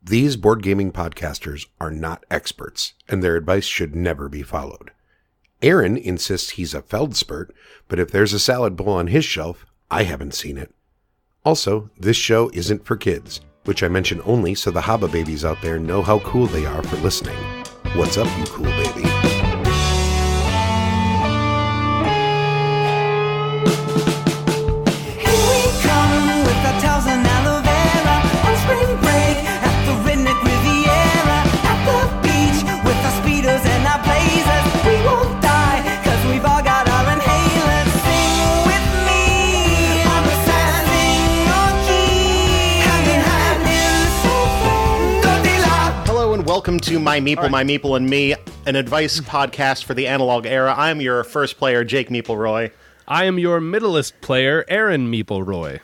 These board gaming podcasters are not experts, and their advice should never be followed. Aaron insists he's a feldspert, but if there's a salad bowl on his shelf, I haven't seen it. Also, this show isn't for kids, which I mention only so the Haba babies out there know how cool they are for listening. What's up, you cool baby? Welcome to My Meeple and Me, an advice podcast for the analog era. I'm your first player, Jake McElroy. I am your middleest player, Aaron McElroy.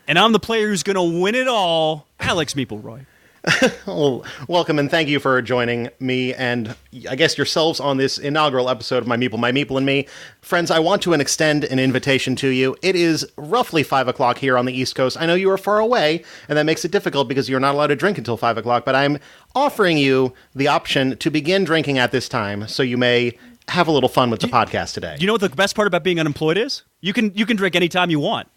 And I'm the player who's going to win it all, Alex McElroy. Well, welcome and thank you for joining me and I guess yourselves on this inaugural episode of My Meeple and Me. Friends, I want to extend an invitation to you. It is roughly 5 o'clock here on the East Coast. I know you are far away, and that makes it difficult because you're not allowed to drink until 5 o'clock, but I'm offering you the option to begin drinking at this time, so you may have a little fun with the podcast today. You know what the best part about being unemployed is? You can drink anytime you want.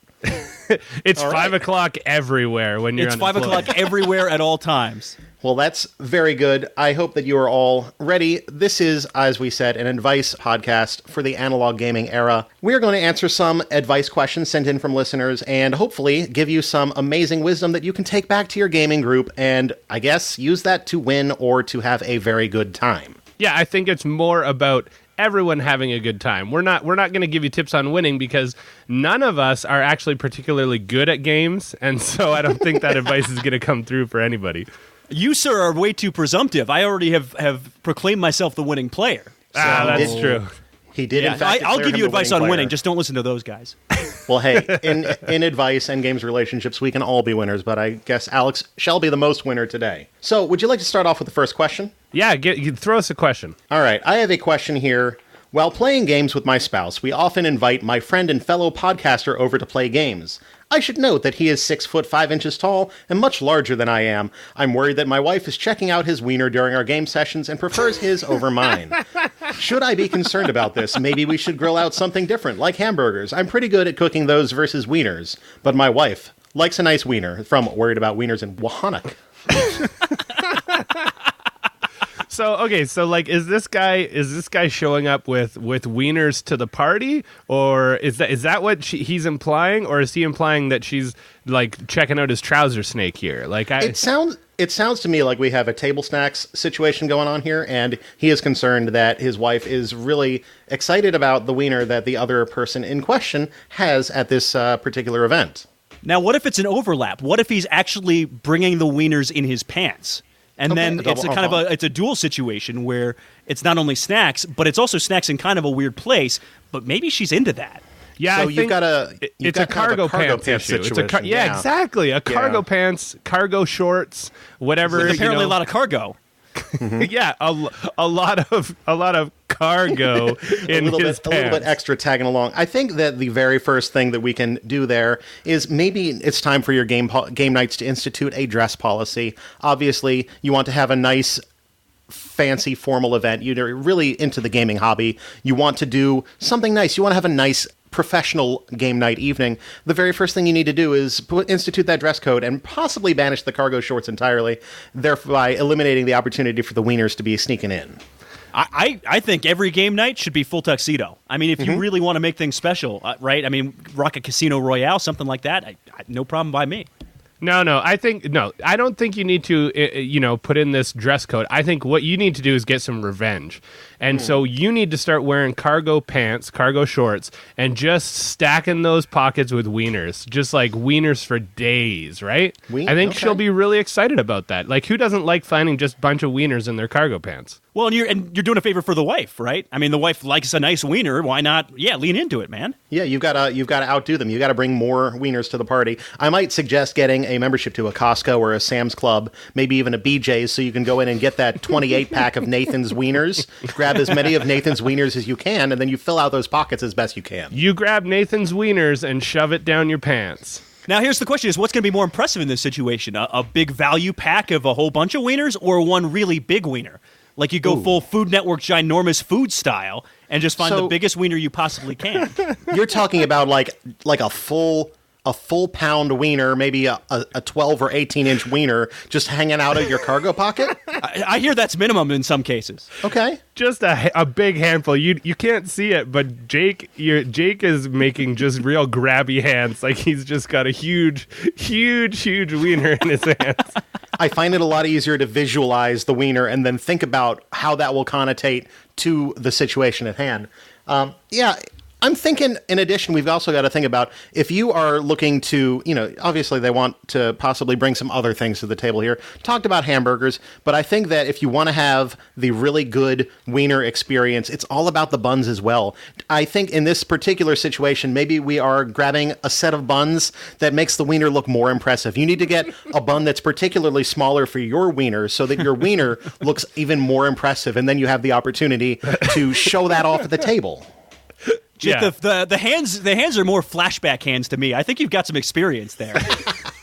It's 5 o'clock everywhere when you're It's 5 unemployed. o'clock everywhere at all times. Well, that's very good. I hope that you are all ready. This is, as we said, an advice podcast for the analog gaming era. We are going to answer some advice questions sent in from listeners and hopefully give you some amazing wisdom that you can take back to your gaming group and, I guess, use that to win or to have a very good time. Yeah, I think it's more about everyone having a good time. We're not going to give you tips on winning because none of us are actually particularly good at games, and so I don't think that advice is going to come through for anybody. You, sir, are way too presumptive. I already have proclaimed myself the winning player. So that's true. He did, in fact, I'll give you advice on player. winning. Just don't listen to those guys. Well, hey, in advice and games relationships, we can all be winners, but I guess Alex shall be the most winner today. So, would you like to start off with the first question? Yeah, throw us a question. All right, I have a question here. While playing games with my spouse, we often invite my friend and fellow podcaster over to play games. I should note that he is 6'5" tall and much larger than I am. I'm worried that my wife is checking out his wiener during our game sessions and prefers his over mine. Should I be concerned about this? Maybe we should grill out something different, like hamburgers. I'm pretty good at cooking those versus wieners, but my wife likes a nice wiener. From Worried About Wieners in Wahanuk. So like, is this guy showing up with wieners to the party, or is that what he's implying, or is he implying that she's like checking out his trouser snake here? Like, It sounds to me like we have a table snacks situation going on here, and he is concerned that his wife is really excited about the wiener that the other person in question has at this particular event. Now, what if it's an overlap? What if he's actually bringing the wieners in his pants? And then it's a dual situation where it's not only snacks, but it's also snacks in kind of a weird place. But maybe she's into that. Yeah, so it's a cargo pants issue. Situation. Exactly. A cargo pants, cargo shorts, whatever. There's apparently a lot of cargo. Mm-hmm. Yeah, a lot of cargo in his pants. A little bit extra tagging along. I think that the very first thing that we can do there is maybe it's time for your game nights to institute a dress policy. Obviously, you want to have a nice, fancy, formal event. You're really into the gaming hobby. You want to do something nice. You want to have a nice professional game night evening. The very first thing you need to do is institute that dress code and possibly banish the cargo shorts entirely, thereby eliminating the opportunity for the wieners to be sneaking in. I think every game night should be full tuxedo. I mean, if you really want to make things special, right? I mean, rock a Casino Royale, something like that. No problem by me. No, I don't think you need to, put in this dress code. I think what you need to do is get some revenge. And so you need to start wearing cargo pants, cargo shorts, and just stacking those pockets with wieners. Just like wieners for days, right? I think she'll be really excited about that. Like, who doesn't like finding just a bunch of wieners in their cargo pants? Well, and you're doing a favor for the wife, right? I mean, the wife likes a nice wiener. Why not? Yeah, lean into it, man. Yeah, you've got to outdo them. You've got to bring more wieners to the party. I might suggest getting a membership to a Costco or a Sam's Club, maybe even a BJ's, so you can go in and get that 28-pack of Nathan's wieners. Grab as many of Nathan's wieners as you can, and then you fill out those pockets as best you can. You grab Nathan's wieners and shove it down your pants. Now, here's the question: is what's going to be more impressive in this situation? A big value pack of a whole bunch of wieners, or one really big wiener? Like you go full Food Network ginormous food style and just find the biggest wiener you possibly can. You're talking about like a full pound wiener, maybe a 12 or 18-inch wiener just hanging out of your cargo pocket? I hear that's minimum in some cases. Okay. Just a big handful. You can't see it, but Jake is making just real grabby hands, like he's just got a huge wiener in his hands. I find it a lot easier to visualize the wiener and then think about how that will connotate to the situation at hand. I'm thinking, in addition, we've also got to think about if you are looking to, obviously they want to possibly bring some other things to the table here. Talked about hamburgers, but I think that if you want to have the really good wiener experience, it's all about the buns as well. I think in this particular situation, maybe we are grabbing a set of buns that makes the wiener look more impressive. You need to get a bun that's particularly smaller for your wiener so that your wiener looks even more impressive, and then you have the opportunity to show that off at the table. Yeah. The hands are more flashback hands to me. I think you've got some experience there.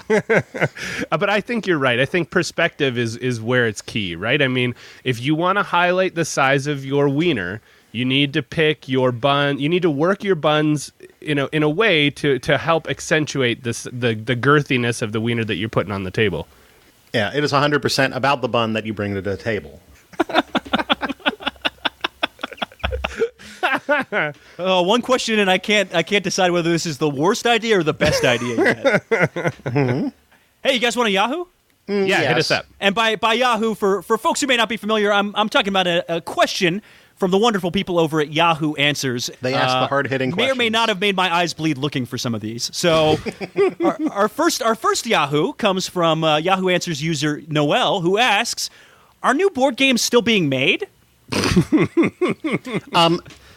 But I think you're right. I think perspective is where it's key, right? I mean, if you want to highlight the size of your wiener, you need to pick your bun. You need to work your buns in a way to help accentuate the girthiness of the wiener that you're putting on the table. Yeah, it is 100% about the bun that you bring to the table. One question, and I can't decide whether this is the worst idea or the best idea yet. Mm-hmm. Hey, you guys want a Yahoo? Yeah, hit us up. And by Yahoo, for folks who may not be familiar, I'm talking about a question from the wonderful people over at Yahoo Answers. They ask the hard-hitting questions. May or may not have made my eyes bleed looking for some of these. So our first Yahoo comes from Yahoo Answers user Noel, who asks, are new board games still being made?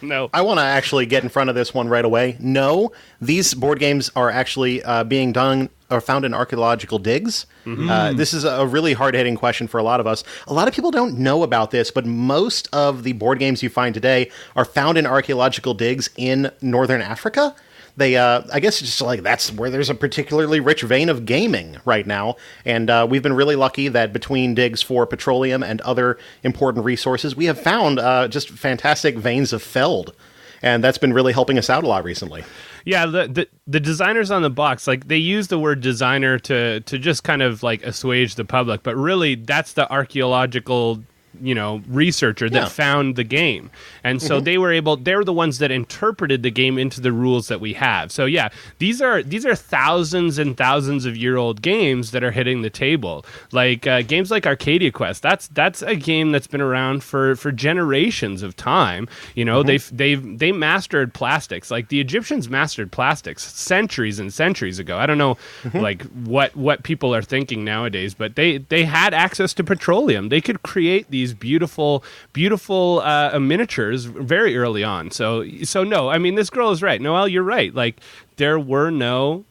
No. I want to actually get in front of this one right away. No, these board games are actually being done or found in archaeological digs. Mm-hmm. This is a really hard-hitting question for a lot of us. A lot of people don't know about this, but most of the board games you find today are found in archaeological digs in northern Africa. They, I guess, it's just like that's where there's a particularly rich vein of gaming right now, and we've been really lucky that between digs for petroleum and other important resources, we have found just fantastic veins of feld, and that's been really helping us out a lot recently. Yeah, the designers on the box, like they use the word designer to just kind of like assuage the public, but really that's the archaeological researcher that found the game. And so they're the ones that interpreted the game into the rules that we have. So yeah, these are thousands and thousands of year old games that are hitting the table. Like games like Arcadia Quest, that's a game that's been around for generations of time. They mastered plastics. Like the Egyptians mastered plastics centuries and centuries ago. I don't know like what people are thinking nowadays, but they had access to petroleum. They could create these beautiful miniatures very early on. So no, I mean, this girl is right. Noelle, you're right. Like there were no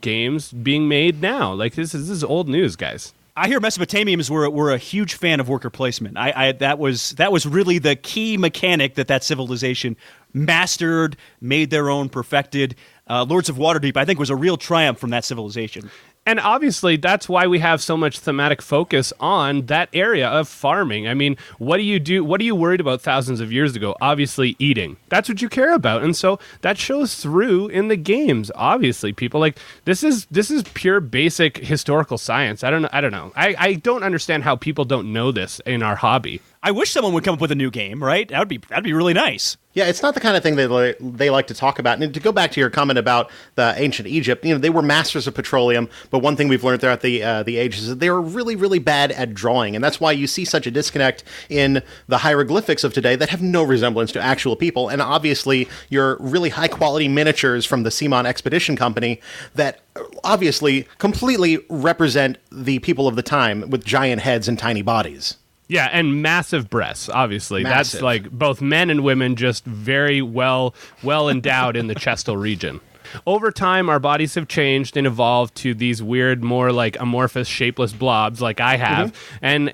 games being made now. Like this is old news, guys. I hear Mesopotamians were a huge fan of worker placement. That was really the key mechanic that civilization mastered, made their own, perfected. Lords of Waterdeep, I think, was a real triumph from that civilization. And obviously, that's why we have so much thematic focus on that area of farming. I mean, what do you do? What are you worried about thousands of years ago? Obviously, eating. That's what you care about. And so that shows through in the games. Obviously, people like this is pure basic historical science. I don't know. I don't understand how people don't know this in our hobby. I wish someone would come up with a new game, right? That'd be really nice. Yeah, it's not the kind of thing that they like to talk about. And to go back to your comment about the ancient Egypt, they were masters of petroleum. But one thing we've learned throughout the ages is that they were really, really bad at drawing, and that's why you see such a disconnect in the hieroglyphics of today that have no resemblance to actual people. And obviously, your really high quality miniatures from the Simon Expedition Company that obviously completely represent the people of the time with giant heads and tiny bodies. Yeah, and massive breasts, obviously. Massive. That's like both men and women just very well endowed in the chestal region. Over time, our bodies have changed and evolved to these weird, more like amorphous, shapeless blobs like I have. And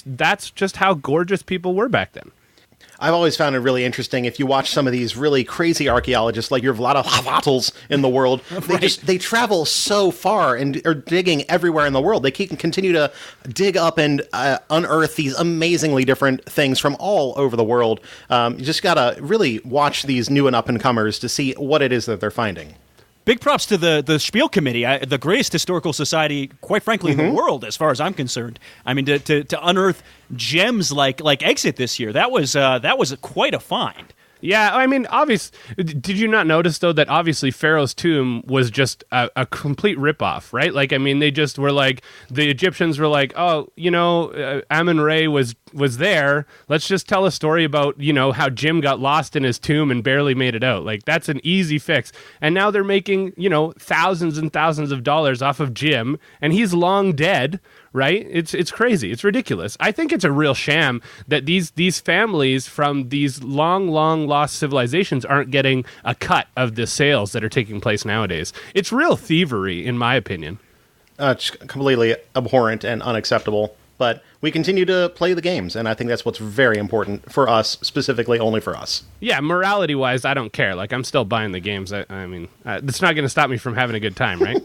that's just how gorgeous people were back then. I've always found it really interesting if you watch some of these really crazy archaeologists, like your Vlada Hvatls in the world. They travel so far and are digging everywhere in the world. They continue to dig up and unearth these amazingly different things from all over the world. You just gotta really watch these new and up-and-comers to see what it is that they're finding. Big props to the Spiel Committee, the greatest historical society, quite frankly, in the world, as far as I'm concerned. I mean, to unearth gems like Exit this year, that was quite a find. Yeah, I mean, did you not notice, though, that obviously Pharaoh's tomb was just a complete ripoff, right? Like, I mean, they just were like, the Egyptians were like, oh, Amun-Re was there. Let's just tell a story about, how Jim got lost in his tomb and barely made it out. Like, that's an easy fix. And now they're making, thousands and thousands of dollars off of Jim, and he's long dead, right? It's crazy. It's ridiculous. I think it's a real sham that these families from these long lost civilizations aren't getting a cut of the sales that are taking place nowadays. It's real thievery, in my opinion. It's completely abhorrent and unacceptable. But we continue to play the games, and I think that's what's very important for us, specifically only for us. Yeah, morality-wise, I don't care. Like, I'm still buying the games. I mean, it's not going to stop me from having a good time, right?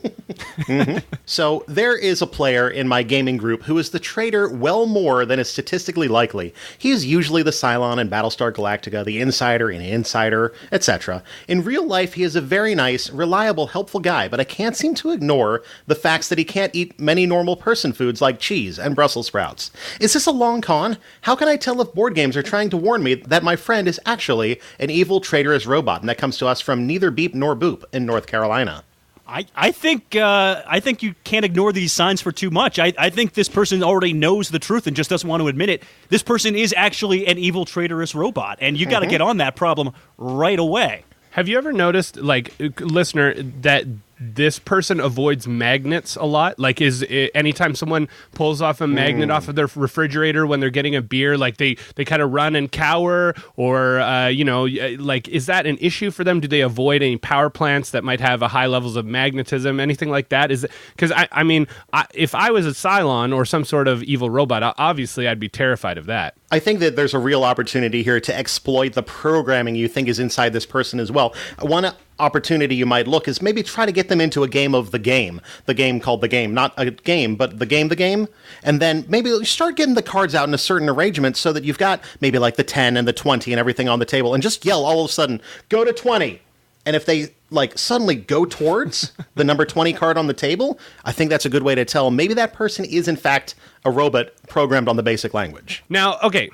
So there is a player in my gaming group who is the traitor well more than is statistically likely. He is usually the Cylon in Battlestar Galactica, the Insider in Insider, etc. In real life, he is a very nice, reliable, helpful guy, but I can't seem to ignore the facts that he can't eat many normal person foods like cheese and Brussels sprouts. Is this a long con? How can I tell if board games are trying to warn me that my friend is actually an evil traitorous robot? And that comes to us from Neither Beep Nor Boop in North Carolina. I think you can't ignore these signs for too much. I think this person already knows the truth and just doesn't want to admit it. This person is actually an evil traitorous robot, and you got to get on that problem right away. Have you ever noticed, like, listener, that this person avoids magnets a lot? Like, anytime someone pulls off a magnet off of their refrigerator when they're getting a beer, like they kind of run and cower, or like, is that an issue for them? Do they avoid any power plants that might have a high levels of magnetism, anything like that? Is it because I mean, if I was a Cylon or some sort of evil robot, obviously I'd be terrified of that. I think that there's a real opportunity here to exploit the programming you think is inside this person as well. One opportunity you might look is maybe try to get them into a game of the game called The Game. Not a game, but the game. And then maybe start getting the cards out in a certain arrangement so that you've got maybe like the 10 and the 20 and everything on the table, and just yell all of a sudden, go to 20. And if they like suddenly go towards the number 20 card on the table, I think that's a good way to tell maybe that person is in fact a robot programmed on the basic language. Now, okay,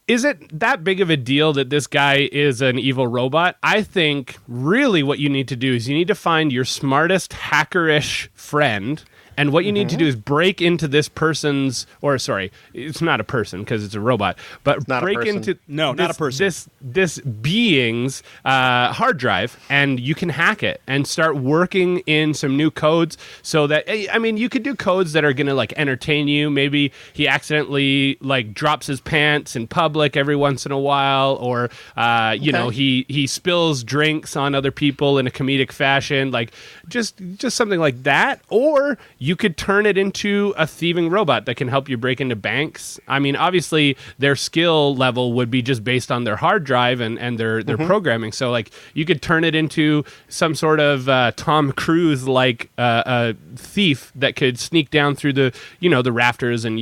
is it that big of a deal that this guy is an evil robot? I think really what you need to do is you need to find your smartest hackerish friend. And what you need to do is break into this person's, or sorry, it's not a person because it's a robot, but break into not a person. This being's hard drive, and you can hack it and start working in some new codes so that, I mean, you could do codes that are going to like entertain you. Maybe he accidentally like drops his pants in public every once in a while, or he spills drinks on other people in a comedic fashion, like just something like that. Or you could turn it into a thieving robot that can help you break into banks. I mean, obviously, their skill level would be just based on their hard drive and their programming. So, like, you could turn it into some sort of Tom Cruise-like thief that could sneak down through the rafters and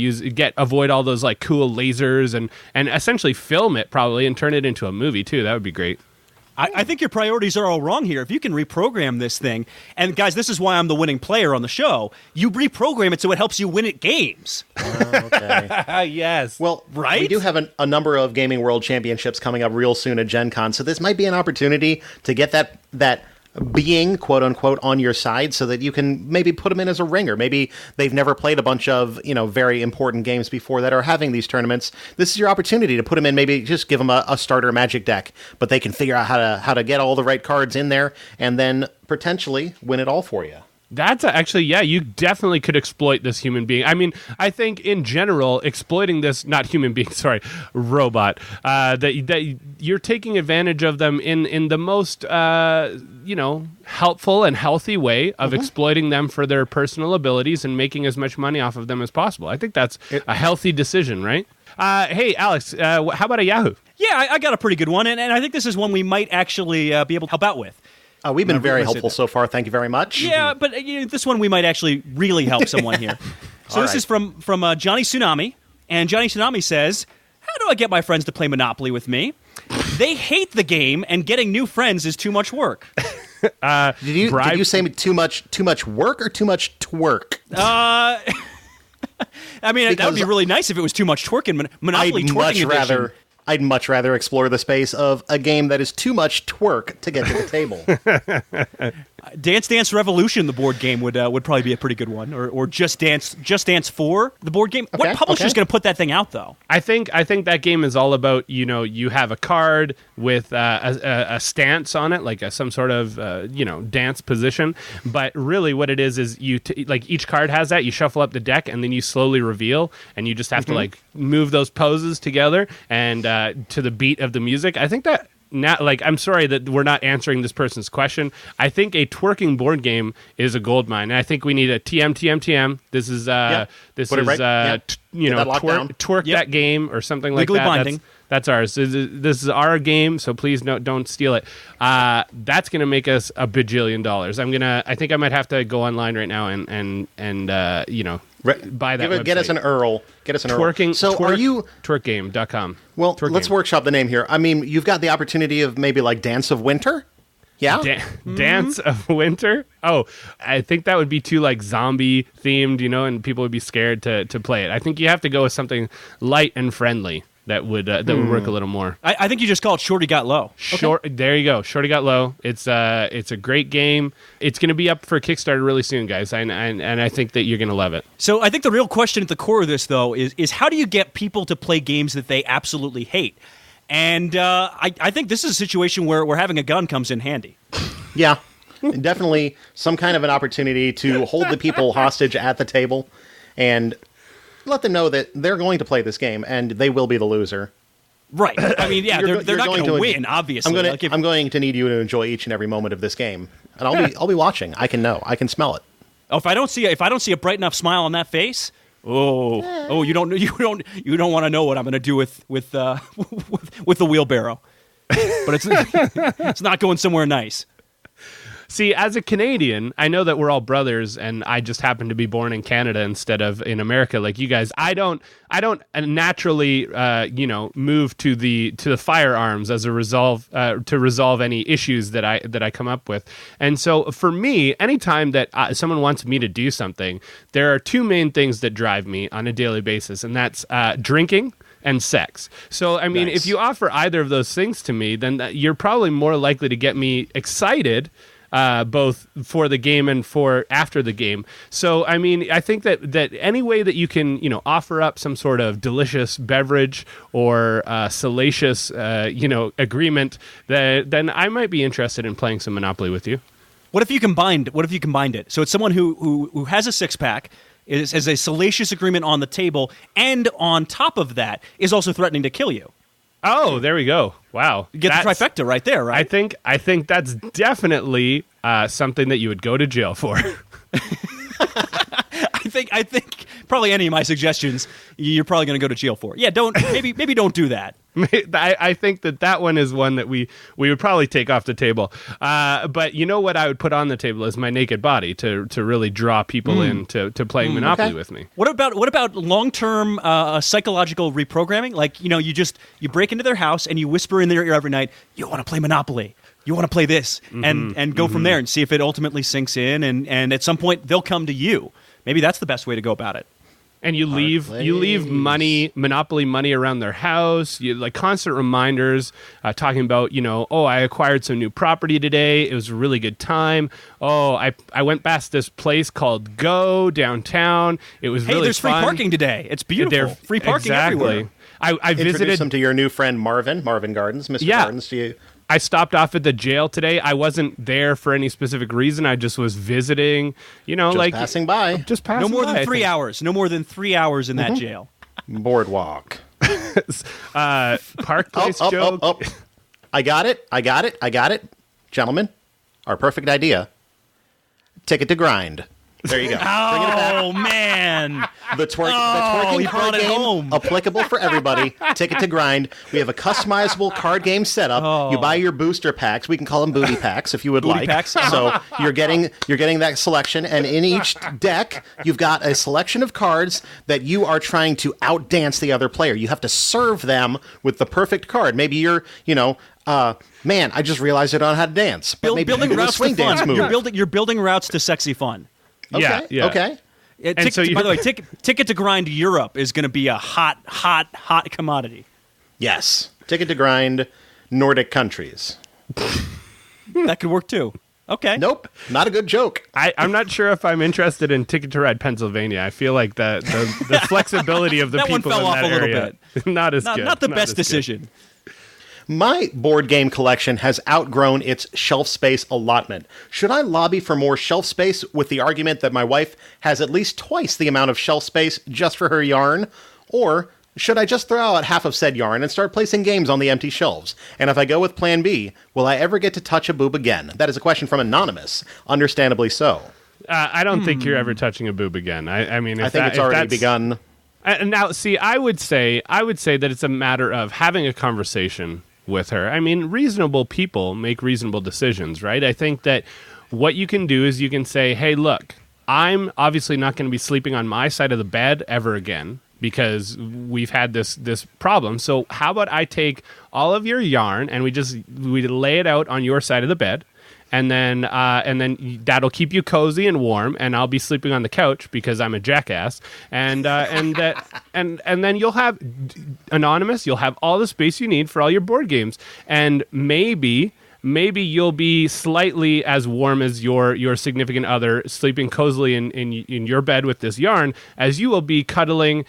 avoid all those like cool lasers and essentially film it probably and turn it into a movie too. That would be great. I think your priorities are all wrong here. If you can reprogram this thing, and guys, this is why I'm the winning player on the show, you reprogram it so it helps you win at games. Okay. Yes. Well, right? We do have a number of Gaming World Championships coming up real soon at Gen Con, so this might be an opportunity to get that being, quote unquote, on your side so that you can maybe put them in as a ringer. Maybe they've never played a bunch of, very important games before that are having these tournaments. This is your opportunity to put them in, maybe just give them a starter Magic deck, but they can figure out how to get all the right cards in there and then potentially win it all for you. That's actually, yeah, you definitely could exploit this human being. I mean, I think in general, exploiting this, not human being, sorry, robot, that you're taking advantage of them in the most, helpful and healthy way of exploiting them for their personal abilities and making as much money off of them as possible. I think that's a healthy decision, right? Hey, Alex, how about a Yahoo? Yeah, I got a pretty good one, and I think this is one we might actually be able to help out with. We've been very helpful so far. Thank you very much. Yeah, but this one we might actually really help someone here. So this is from Johnny Tsunami, and Johnny Tsunami says, "How do I get my friends to play Monopoly with me? They hate the game, and getting new friends is too much work." Did you say too much work or too much twerk? I mean, that would be really nice if it was too much twerk in Monopoly twerking edition. I'd much rather explore the space of a game that is too much twerk to get to the table. Dance Dance Revolution, the board game, would probably be a pretty good one, or Just Dance 4, the board game. Okay, what publisher's going to put that thing out, though? I think that game is all about, you have a card with a stance on it, like some sort of dance position. But really, what it is like each card has that. You shuffle up the deck, and then you slowly reveal, and you just have to like move those poses together and to the beat of the music. I think that. Now, I'm sorry that we're not answering this person's question. I think a twerking board game is a gold mine. And I think we need a TM. This is twerk that game or something like Legally that. Binding. That's ours. This is our game, so please don't steal it. That's gonna make us $1 bajillion. I think I might have to go online right now and buy that. Get us an URL. Twerking. So are you twerkgame.com? Well, let's workshop the name here. I mean, you've got the opportunity of maybe like Dance of Winter. Yeah, Dance of Winter. Oh, I think that would be too like zombie themed, and people would be scared to play it. I think you have to go with something light and friendly. That would work a little more. I think you just call it Shorty Got Low. There you go. Shorty Got Low. It's a great game. It's going to be up for Kickstarter really soon, guys, and I think that you're going to love it. So I think the real question at the core of this, though, is how do you get people to play games that they absolutely hate? And I think this is a situation where having a gun comes in handy. Yeah, definitely some kind of an opportunity to hold the people hostage at the table and let them know that they're going to play this game and they will be the loser. Right. I mean, yeah, they're not going to win, obviously. I'm going to need you to enjoy each and every moment of this game, and I'll be watching. I can smell it. Oh, if I don't see a bright enough smile on that face, you don't want to know what I'm going to do with the wheelbarrow. But it's not going somewhere nice. See, as a Canadian, I know that we're all brothers, and I just happen to be born in Canada instead of in America, like you guys. I don't naturally, move to the firearms as a to resolve any issues that I come up with. And so, for me, anytime that someone wants me to do something, there are two main things that drive me on a daily basis, and that's drinking and sex. So, I mean, if you offer either of those things to me, then you're probably more likely to get me excited. Both for the game and for after the game. So, I mean, I think that any way that you can, offer up some sort of delicious beverage or salacious, agreement, then I might be interested in playing some Monopoly with you. What if you combined it? So it's someone who has a six-pack, has a salacious agreement on the table, and on top of that is also threatening to kill you. Oh, there we go. Wow. You get the trifecta right there, right? I think that's definitely something that you would go to jail for. I think probably any of my suggestions you're probably going to go to jail for. Yeah, maybe don't do that. I think that one is one that we would probably take off the table. But you know what I would put on the table is my naked body to really draw people into playing Monopoly with me. What about long-term psychological reprogramming? Like, you break into their house and you whisper in their ear every night, "You want to play Monopoly? You want to play this?" And go from there and see if it ultimately sinks in. And at some point they'll come to you. Maybe that's the best way to go about it. And you leave Monopoly money around their house. You like constant reminders, talking about, I acquired some new property today. It was a really good time. Oh, I went past this place called Go downtown. It was really there's fun. Free parking today. It's beautiful. Free parking everywhere. I visited. Introduce them to your new friend Marvin Gardens, Mr. Gardens. To you. I stopped off at the jail today. I wasn't there for any specific reason. I just was visiting, just passing by. Just passing by. No more than 3 hours. No more than 3 hours in that jail. Boardwalk. Park Place joke. Up. I got it. Gentlemen, our perfect idea. Ticket to Grind. There you go. Oh, man. The twerking he card brought it game, home. applicable for everybody. Ticket to Grind. We have a customizable card game setup. Oh. You buy your booster packs. We can call them booty packs if you would Booty like. packs? So you're getting that selection, and in each deck, you've got a selection of cards that you are trying to outdance the other player. You have to serve them with the perfect card. Maybe you're, man, I just realized I don't know how to dance. But maybe building you do a routes swing to fun. dance move. You're building routes to sexy fun. Okay. Yeah. Okay. By the way, Ticket to Grind Europe is going to be a hot commodity. Yes. Ticket to Grind Nordic countries. That could work too. Okay. Nope. Not a good joke. I'm not sure if I'm interested in Ticket to Ride Pennsylvania. I feel like the flexibility of the That one people fell in off that a little area, bit. not as Not, good. not the Not best as good. decision. My board game collection has outgrown its shelf space allotment. Should I lobby for more shelf space with the argument that my wife has at least twice the amount of shelf space just for her yarn? Or should I just throw out half of said yarn and start placing games on the empty shelves? And if I go with plan B, will I ever get to touch a boob again? That is a question from Anonymous. Understandably so. I don't think you're ever touching a boob again. I mean, I think it's already begun. Now, see, I would say that it's a matter of having a conversation with her. I mean, reasonable people make reasonable decisions, right? I think that what you can do is you can say, hey, look, I'm obviously not going to be sleeping on my side of the bed ever again because we've had this problem. So how about I take all of your yarn and we lay it out on your side of the bed, and then that'll keep you cozy and warm, and I'll be sleeping on the couch because I'm a jackass, and then you'll have Anonymous. You'll have all the space you need for all your board games, and maybe you'll be slightly as warm as your significant other, sleeping cozily in your bed with this yarn, as you will be cuddling,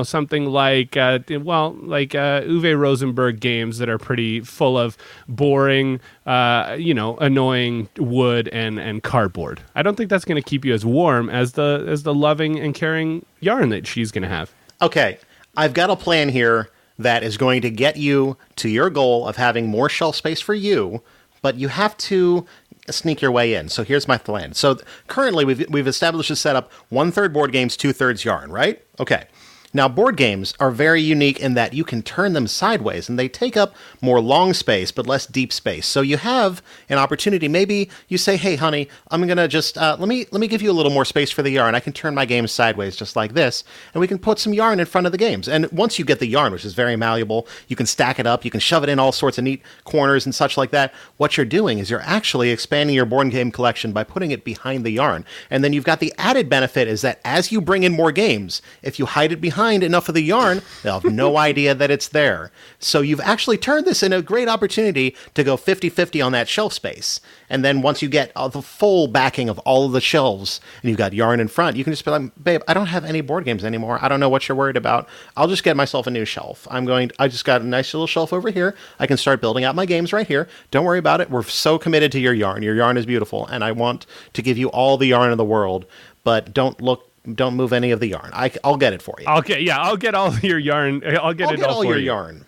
something like Uwe Rosenberg games that are pretty full of boring, annoying wood and cardboard. I don't think that's going to keep you as warm as the loving and caring yarn that she's going to have. Okay, I've got a plan here that is going to get you to your goal of having more shelf space for you, but you have to sneak your way in. So here's my plan. So currently we've established a setup: 1/3 board games, 2/3 yarn, right? Okay. Now, board games are very unique in that you can turn them sideways, and they take up more long space but less deep space. So you have an opportunity. Maybe you say, hey, honey, I'm going to just, let me give you a little more space for the yarn. I can turn my games sideways just like this, and we can put some yarn in front of the games. And once you get the yarn, which is very malleable, you can stack it up, you can shove it in all sorts of neat corners and such like that. What you're doing is you're actually expanding your board game collection by putting it behind the yarn. And then you've got the added benefit is that as you bring in more games, if you hide it behind enough of the yarn, they'll have no idea that it's there. So you've actually turned this into a great opportunity to go 50-50 on that shelf space. And then once you get the full backing of all of the shelves and you've got yarn in front, you can just be like, babe, I don't have any board games anymore. I don't know what you're worried about. I'll just get myself a new shelf. I just got a nice little shelf over here. I can start building out my games right here. Don't worry about it. We're so committed to your yarn. Your yarn is beautiful, and I want to give you all the yarn in the world, but don't move any of the yarn. I'll get it for you. I'll get all your yarn. I'll get all your for you. yarn.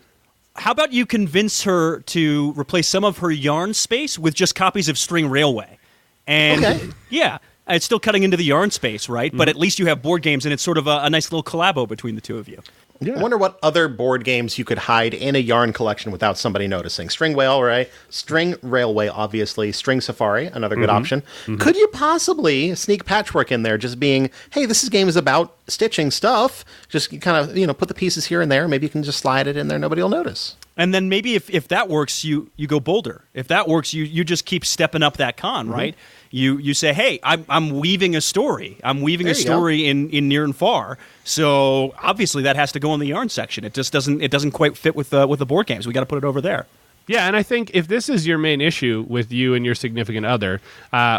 How about you convince her to replace some of her yarn space with just copies of String Railway? And okay. Yeah, it's still cutting into the yarn space, right? Mm-hmm. But at least you have board games, and it's sort of a nice little collabo between the two of you. Yeah. I wonder what other board games you could hide in a yarn collection without somebody noticing. String Railway, obviously. String Safari, another good option. Mm-hmm. Could you possibly sneak Patchwork in there, just being, hey, this game is about stitching stuff. Just kind of, put the pieces here and there. Maybe you can just slide it in there. Nobody will notice. And then maybe if that works, you go bolder. If that works, you just keep stepping up that con, right? You say, hey, I'm weaving a story. I'm weaving a story in near and far. So obviously that has to go in the yarn section. It just doesn't quite fit with the board games. We got to put it over there. Yeah, and I think if this is your main issue with you and your significant other,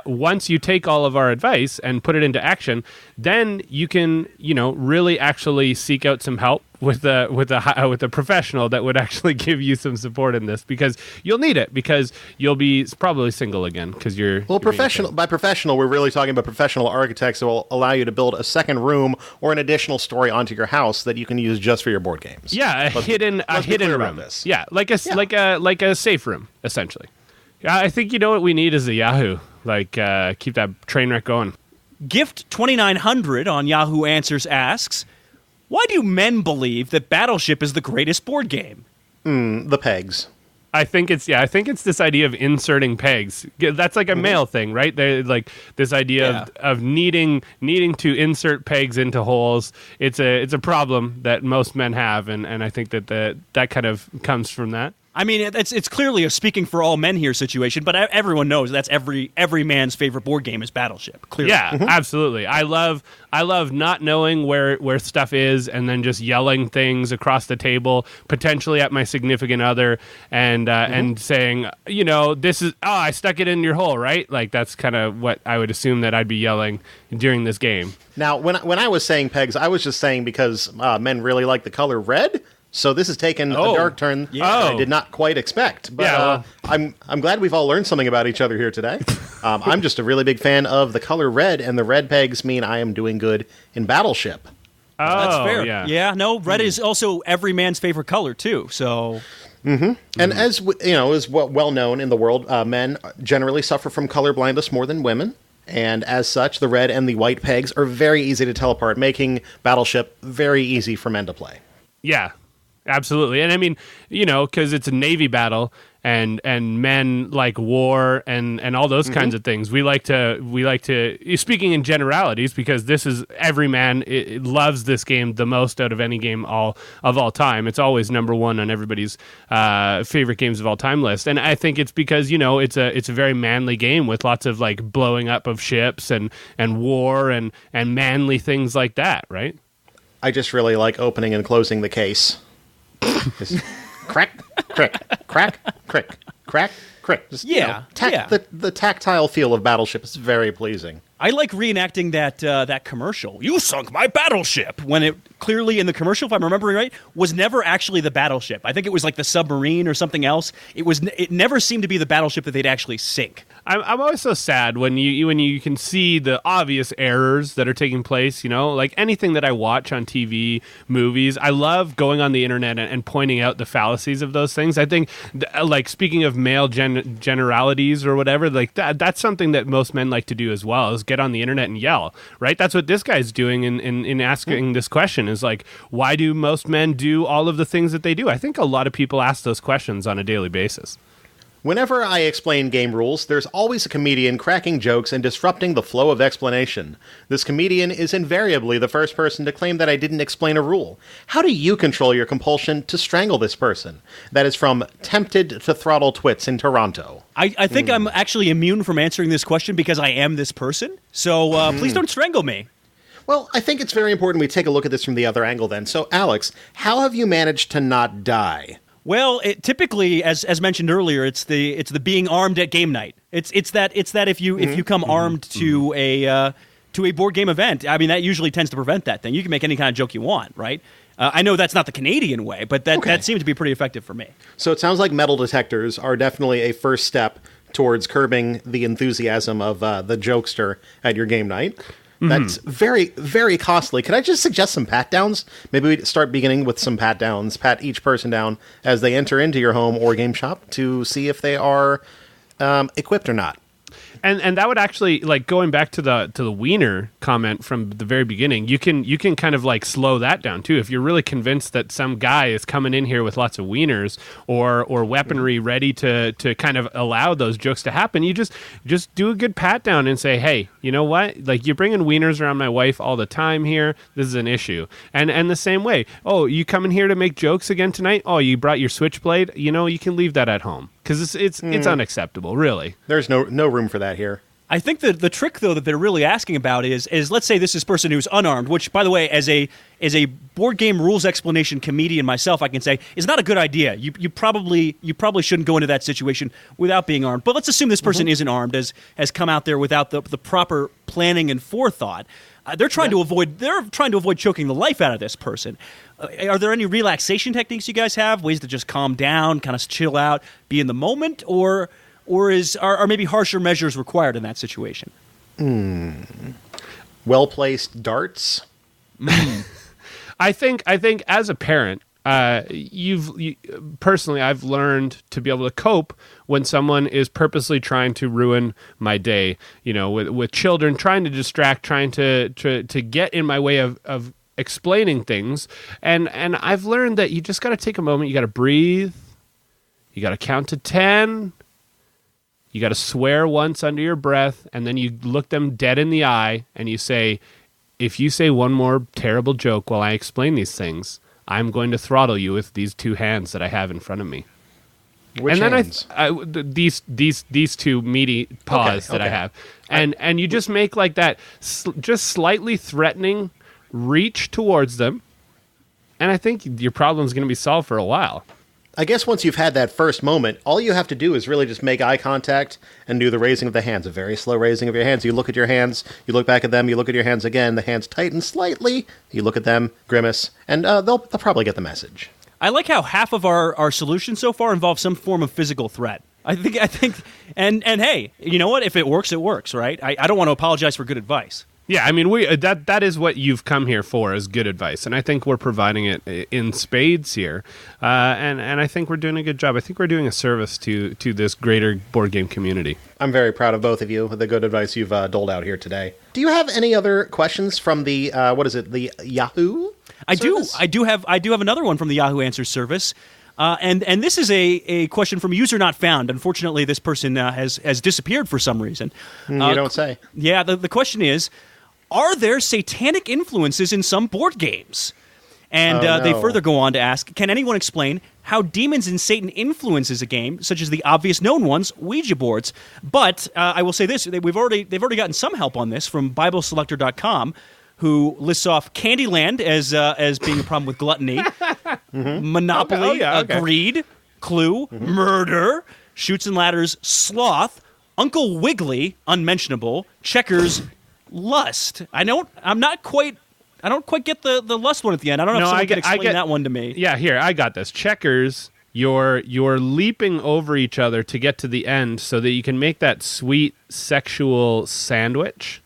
once you take all of our advice and put it into action, then you can, really actually seek out some help with a professional that would actually give you some support in this, because you'll need it, because you'll be probably single again because you're professional. By professional, we're really talking about professional architects that will allow you to build a second room or an additional story onto your house that you can use just for your board games. Yeah, a hidden room. Yeah, like a safe room essentially. I think what we need is a Yahoo. Keep that train wreck going. Gift 2900 on Yahoo Answers asks, why do men believe that Battleship is the greatest board game? The pegs. I think it's this idea of inserting pegs. That's like a male thing, right? They're like this idea of needing to insert pegs into holes. It's a problem that most men have, and I think that kind of comes from that. I mean, it's clearly a speaking for all men here situation, but everyone knows that's every man's favorite board game is Battleship. Clearly. Yeah, absolutely. I love not knowing where stuff is and then just yelling things across the table, potentially at my significant other, and saying, this is I stuck it in your hole, right? Like that's kind of what I would assume that I'd be yelling during this game. Now, when I was saying pegs, I was just saying because men really like the color red. So this has taken a dark turn that I did not quite expect. But I'm glad we've all learned something about each other here today. I'm just a really big fan of the color red, and the red pegs mean I am doing good in Battleship. Oh, that's fair. Yeah, no, red is also every man's favorite color, too. So... And as is well known in the world, men generally suffer from color blindness more than women. And as such, the red and the white pegs are very easy to tell apart, making Battleship very easy for men to play. Yeah. Absolutely. And I mean, because it's a Navy battle and men like war and all those kinds of things. We like to speaking in generalities, because this is every man loves this game the most out of any game of all time. It's always number one on everybody's favorite games of all time list. And I think it's because, it's a very manly game with lots of like blowing up of ships and war and manly things like that, right? I just really like opening and closing the case. Crack, crick, crack, crick, crack, crick. Just, the tactile feel of Battleship is very pleasing. I like reenacting that commercial. You sunk my battleship, when it clearly in the commercial, if I'm remembering right, was never actually the battleship. I think it was like the submarine or something else. It never seemed to be the battleship that they'd actually sink. I'm always so sad when you can see the obvious errors that are taking place. Like anything that I watch on TV, movies. I love going on the internet and pointing out the fallacies of those things. I think, like speaking of male generalities or whatever, like that's something that most men like to do as well. Is get on the internet and yell. Right? That's what this guy's doing in asking this question. Is like, why do most men do all of the things that they do? I think a lot of people ask those questions on a daily basis. Whenever I explain game rules, there's always a comedian cracking jokes and disrupting the flow of explanation. This comedian is invariably the first person to claim that I didn't explain a rule. How do you control your compulsion to strangle this person? That is from Tempted to Throttle Twits in Toronto. I think I'm actually immune from answering this question because I am this person. So please don't strangle me. Well, I think it's very important we take a look at this from the other angle then. So, Alex, how have you managed to not die? Well, typically, as mentioned earlier, it's the being armed at game night. It's that if you come armed to a board game event, I mean that usually tends to prevent that thing. You can make any kind of joke you want, right? I know that's not the Canadian way, but that seems to be pretty effective for me. So it sounds like metal detectors are definitely a first step towards curbing the enthusiasm of the jokester at your game night. That's very, very costly. Could I just suggest some pat downs? Maybe we start beginning with some pat downs. Pat each person down as they enter into your home or game shop to see if they are equipped or not. And that would actually, like, going back to the wiener comment from the very beginning, you can kind of like slow that down too. If you're really convinced that some guy is coming in here with lots of wieners or weaponry ready to kind of allow those jokes to happen, you just do a good pat down and say, hey, you know what? Like, you're bringing wieners around my wife all the time here. This is an issue. And the same way, oh, you coming here to make jokes again tonight? Oh, you brought your switchblade? You can leave that at home. Because it's unacceptable, really. There's no room for that here. I think the trick, though, that they're really asking about is let's say this is person who's unarmed, which, by the way, as a board game rules explanation comedian myself, I can say is not a good idea. You probably shouldn't go into that situation without being armed. But let's assume this person isn't armed, has come out there without the proper planning and forethought. They're trying to avoid choking the life out of this person. Are there any relaxation techniques you guys have? Ways to just calm down, kind of chill out, be in the moment, or are maybe harsher measures required in that situation? Well-placed darts. I think as a parent, personally, I've learned to be able to cope when someone is purposely trying to ruin my day. With children, trying to distract, trying to get in my way of explaining things. And I've learned that you just got to take a moment. You got to breathe. You got to count to 10. You got to swear once under your breath, and then you look them dead in the eye and you say, if you say one more terrible joke while I explain these things, I'm going to throttle you with these two hands that I have in front of me. Which hands? These two meaty paws that I have. And you just make like that just slightly threatening reach towards them, and I think your problem's going to be solved for a while. I guess once you've had that first moment, all you have to do is really just make eye contact and do the raising of the hands, a very slow raising of your hands. You look at your hands, you look back at them, you look at your hands again, the hands tighten slightly, you look at them, grimace, and they'll probably get the message. I like how half of our solution so far involves some form of physical threat. I think, and hey, you know what? If it works, right? I don't want to apologize for good advice. Yeah, I mean, that is what you've come here for, is good advice, and I think we're providing it in spades here, and I think we're doing a good job. I think we're doing a service to this greater board game community. I'm very proud of both of you, the good advice you've doled out here today. Do you have any other questions from the the Yahoo service? I do have another one from the Yahoo Answers service. And this is a question from user not found. Unfortunately, this person has disappeared for some reason. You don't say. Yeah, the question is, are there satanic influences in some board games? And they further go on to ask, can anyone explain how demons and Satan influences a game, such as the obvious known ones, Ouija boards? But I will say this, they've already gotten some help on this from BibleSelector.com, who lists off Candyland as being a problem with gluttony, Monopoly, Greed, Clue, Murder, Chutes and Ladders, Sloth, Uncle Wiggly, unmentionable, Checkers, Lust. I don't quite get the lust one at the end. I don't know if someone can explain that one to me. Yeah, here, I got this. Checkers, you're leaping over each other to get to the end so that you can make that sweet sexual sandwich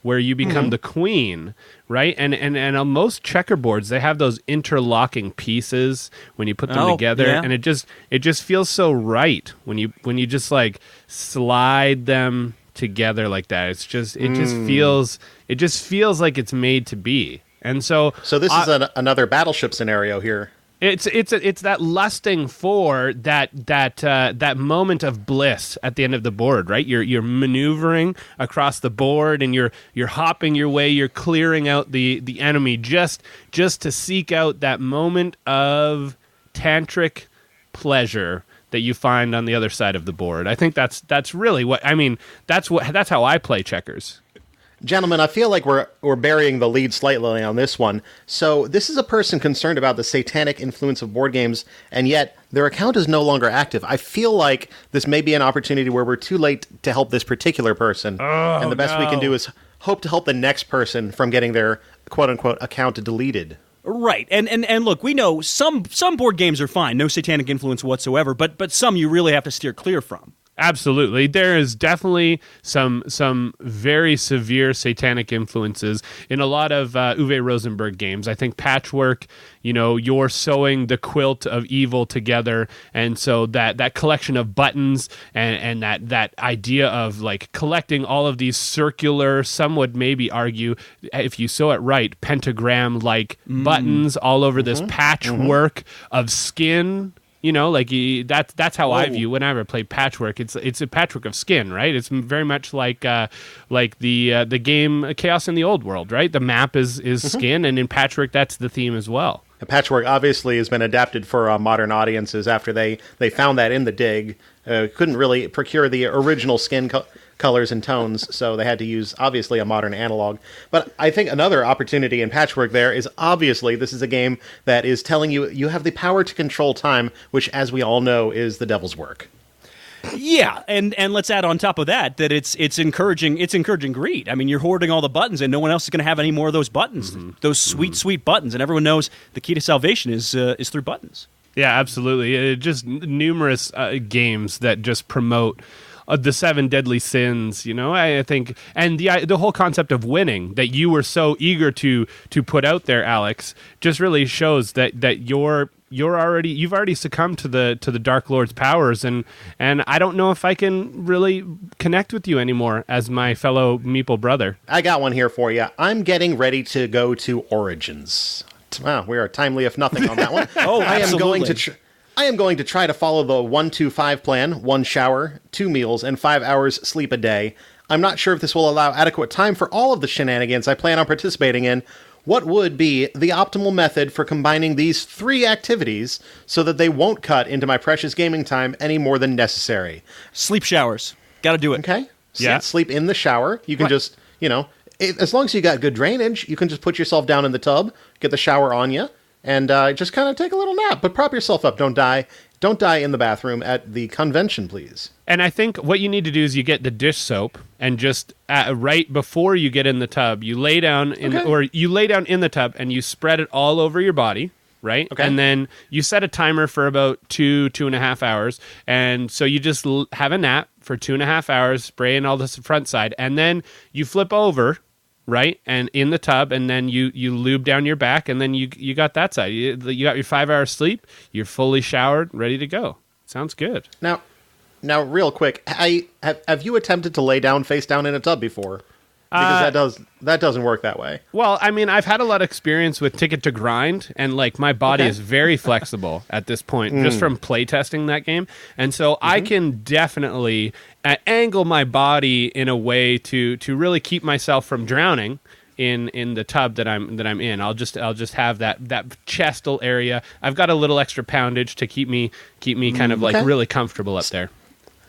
where you become the queen, right? And on most checkerboards, they have those interlocking pieces when you put them together, and it just feels so right when you just like slide them together like that. It just feels like it's made to be. And so this is another Battleship scenario here. It's that lusting for that moment of bliss at the end of the board, right? You're maneuvering across the board and you're hopping your way, you're clearing out the enemy just to seek out that moment of tantric pleasure that you find on the other side of the board. I think that's really what I mean. That's how I play checkers. Gentlemen, I feel like we're burying the lead slightly on this one. So this is a person concerned about the satanic influence of board games, and yet their account is no longer active. I feel like this may be an opportunity where we're too late to help this particular person. And the best we can do is hope to help the next person from getting their quote-unquote account deleted. Right, and look, we know some board games are fine, no satanic influence whatsoever, but some you really have to steer clear from. Absolutely. There is definitely some very severe satanic influences in a lot of Uwe Rosenberg games. I think Patchwork, you're sewing the quilt of evil together, and so that collection of buttons and that idea of like collecting all of these circular, some would maybe argue, if you sew it right, pentagram-like buttons all over this patchwork of skin. That's how I view whenever I play Patchwork. It's a patchwork of skin, right? It's very much like the game Chaos in the Old World, right? The map is skin, and in Patchwork, that's the theme as well. Patchwork obviously has been adapted for modern audiences after they found that in the dig. Couldn't really procure the original skin colors and tones, so they had to use, obviously, a modern analog. But I think another opportunity in Patchwork there is, obviously, this is a game that is telling you have the power to control time, which, as we all know, is the devil's work. Yeah, and let's add on top of that it's encouraging greed. I mean, you're hoarding all the buttons, and no one else is going to have any more of those buttons, those sweet buttons, and everyone knows the key to salvation is through buttons. Yeah, absolutely. Just numerous games that just promote the 7 deadly sins, I think, and the whole concept of winning that you were so eager to put out there, Alex, just really shows that you've already succumbed to the Dark Lord's powers, and I don't know if I can really connect with you anymore as my fellow Meeple brother. I got one here for you. I'm getting ready to go to Origins. Wow, we are timely if nothing on that one. Absolutely. I am going to try to follow the 1-2-5 plan: 1 shower, 2 meals, and 5 hours sleep a day. I'm not sure if this will allow adequate time for all of the shenanigans I plan on participating in. What would be the optimal method for combining these 3 activities so that they won't cut into my precious gaming time any more than necessary? Sleep showers. Got to do it. Okay? Yeah. Sleep in the shower. You can just, as long as you got good drainage, you can just put yourself down in the tub, get the shower on you, and just kind of take a little nap. But prop yourself up. Don't die. Don't die in the bathroom at the convention, please. And I think what you need to do is you get the dish soap, and just right before you get in the tub, you lay down in the tub and you spread it all over your body, right? Okay. And then you set a timer for about 2.5 hours, and so you just have a nap for 2.5 hours, spraying all this front side, and then you flip over, right, and in the tub, and then you lube down your back, and then you got that side. You got your 5 hours sleep. You're fully showered, ready to go. Sounds good. Now, real quick, have you attempted to lay down face down in a tub before? Because that doesn't work that way. Well, I mean, I've had a lot of experience with Ticket to Grind, and like my body is very flexible at this point, just from playtesting that game, and so I can definitely angle my body in a way to really keep myself from drowning in the tub that I'm in. I'll just have that chestal area. I've got a little extra poundage to keep me kind of like really comfortable up there.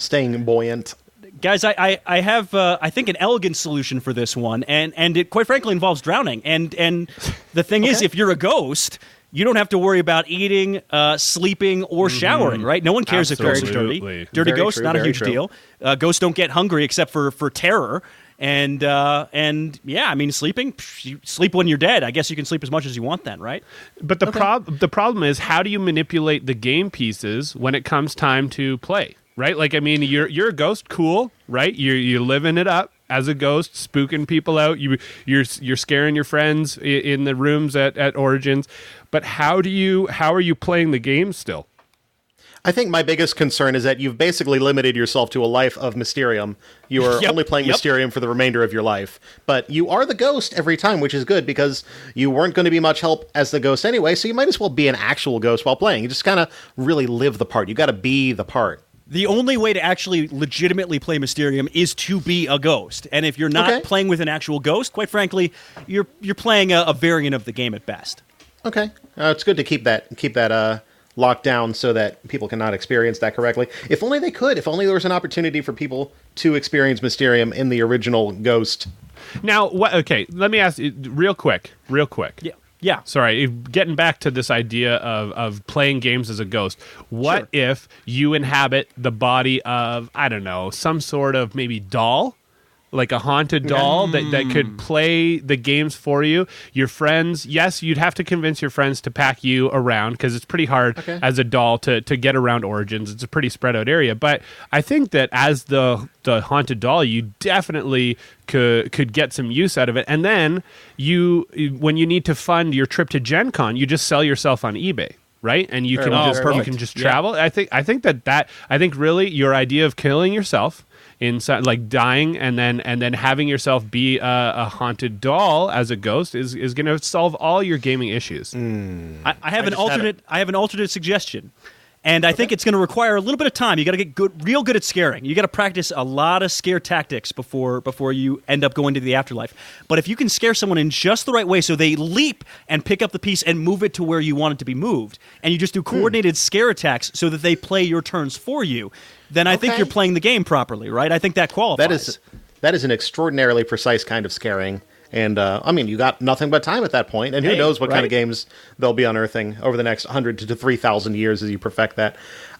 Staying buoyant. Guys, I have I think an elegant solution for this one, and it quite frankly involves drowning. And the thing is, if you're a ghost, you don't have to worry about eating, sleeping, or showering, right? No one cares if ghosts are dirty. Dirty ghosts, not a huge deal. Ghosts don't get hungry except for terror. And yeah, I mean, sleeping, you sleep when you're dead. I guess you can sleep as much as you want then, right? But the problem is, how do you manipulate the game pieces when it comes time to play? Right? Like, I mean, you're a ghost, cool, right? You're living it up as a ghost, spooking people out. You're scaring your friends in the rooms at Origins. But how are you playing the game still? I think my biggest concern is that you've basically limited yourself to a life of Mysterium. You are only playing Mysterium for the remainder of your life. But you are the ghost every time, which is good because you weren't going to be much help as the ghost anyway, so you might as well be an actual ghost while playing. You just kind of really live the part. You got to be the part. The only way to actually legitimately play Mysterium is to be a ghost. And if you're not playing with an actual ghost, quite frankly, you're playing a variant of the game at best. Okay. It's good to keep that locked down so that people cannot experience that correctly. If only they could. If only there was an opportunity for people to experience Mysterium in the original Ghost. Now, okay, let me ask you real quick. Yeah. Sorry, getting back to this idea of playing games as a ghost. What if you inhabit the body of, I don't know, some sort of maybe doll? Like a haunted doll that could play the games for you. Your friends, yes, you'd have to convince your friends to pack you around because it's pretty hard as a doll to get around Origins. It's a pretty spread out area. But I think that as the haunted doll, you definitely could get some use out of it. And then when you need to fund your trip to Gen Con, you just sell yourself on eBay. Right, and you can just travel. I think really your idea of killing yourself inside, like dying, and then having yourself be a haunted doll as a ghost is going to solve all your gaming issues. I have an alternate suggestion. And I think it's going to require a little bit of time. You got to get real good at scaring. You got to practice a lot of scare tactics before you end up going to the afterlife. But if you can scare someone in just the right way so they leap and pick up the piece and move it to where you want it to be moved, and you just do coordinated scare attacks so that they play your turns for you, then I think you're playing the game properly, right? I think that qualifies. That is an extraordinarily precise kind of scaring. And, I mean, you got nothing but time at that point, and who knows what kind of games they'll be unearthing over the next 100 to 3,000 years as you perfect that.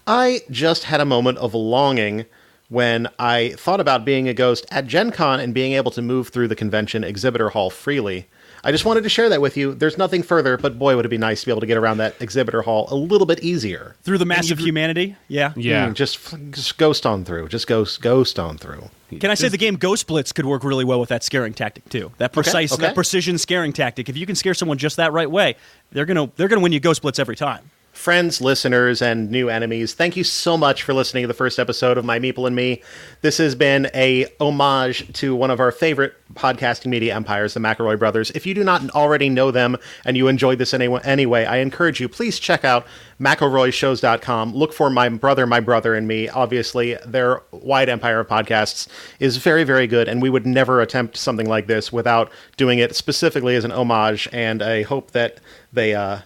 I just had a moment of longing when I thought about being a ghost at Gen Con and being able to move through the convention exhibitor hall freely. I just wanted to share that with you. There's nothing further, but boy, would it be nice to be able to get around that exhibitor hall a little bit easier. Through the mass of humanity? Yeah. Just ghost on through. Just ghost on through. Can I say the game Ghost Blitz could work really well with that scaring tactic too? That that precision scaring tactic. If you can scare someone just that right way, they're gonna win you Ghost Blitz every time. friends, listeners, and new enemies, thank you so much for listening to the first episode of My Meeple and Me. This has been a homage to one of our favorite podcasting media empires, the McElroy brothers. If you do not already know them and you enjoyed this anyway, I encourage you, please check out McElroyshows.com. Look for My Brother and Me. Obviously, their wide empire of podcasts is very, very good, and we would never attempt something like this without doing it specifically as an homage, and I hope that they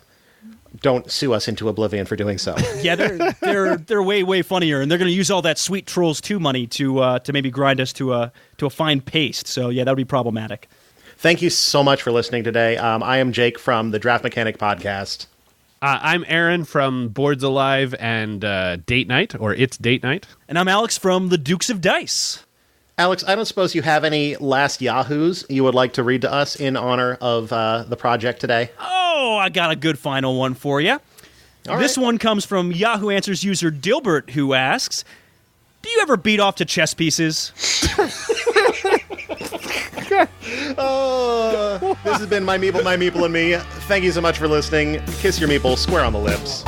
don't sue us into oblivion for doing so. Yeah, they're way funnier, and they're going to use all that sweet Trolls 2 money to maybe grind us to a fine paste. So yeah, that would be problematic. Thank you so much for listening today. I am Jake from the Draft Mechanic Podcast. I'm Aaron from Boards Alive and Date Night, or It's Date Night. And I'm Alex from the Dukes of Dice. Alex, I don't suppose you have any last yahoos you would like to read to us in honor of the project today? Oh, I got a good final one for you. This one comes from Yahoo Answers user Dilbert, who asks, do you ever beat off to chess pieces? This has been My Meeple and Me. Thank you so much for listening. Kiss your meeple square on the lips.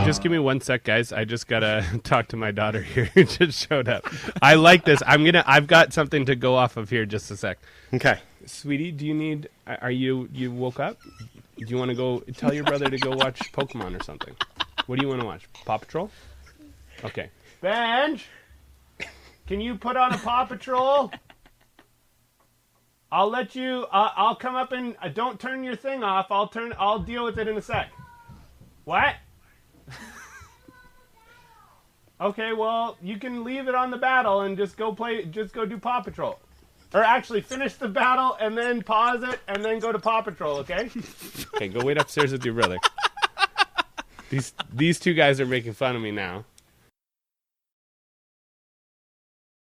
Just give me 1 sec, guys. I just gotta talk to my daughter here who just showed up. I like this. I've got something to go off of here. Just a sec. Okay. Sweetie, do you need... you woke up? Do you want to go tell your brother to go watch Pokemon or something? What do you want to watch? Paw Patrol? Okay. Benj! Can you put on a Paw Patrol? I'll let you... I'll come up and... don't turn your thing off. I'll deal with it in a sec. What? Okay, well, you can leave it on the battle and just go do Paw Patrol. Or actually, finish the battle and then pause it and then go to Paw Patrol, okay? Okay, go wait upstairs with your brother. These two guys are making fun of me now.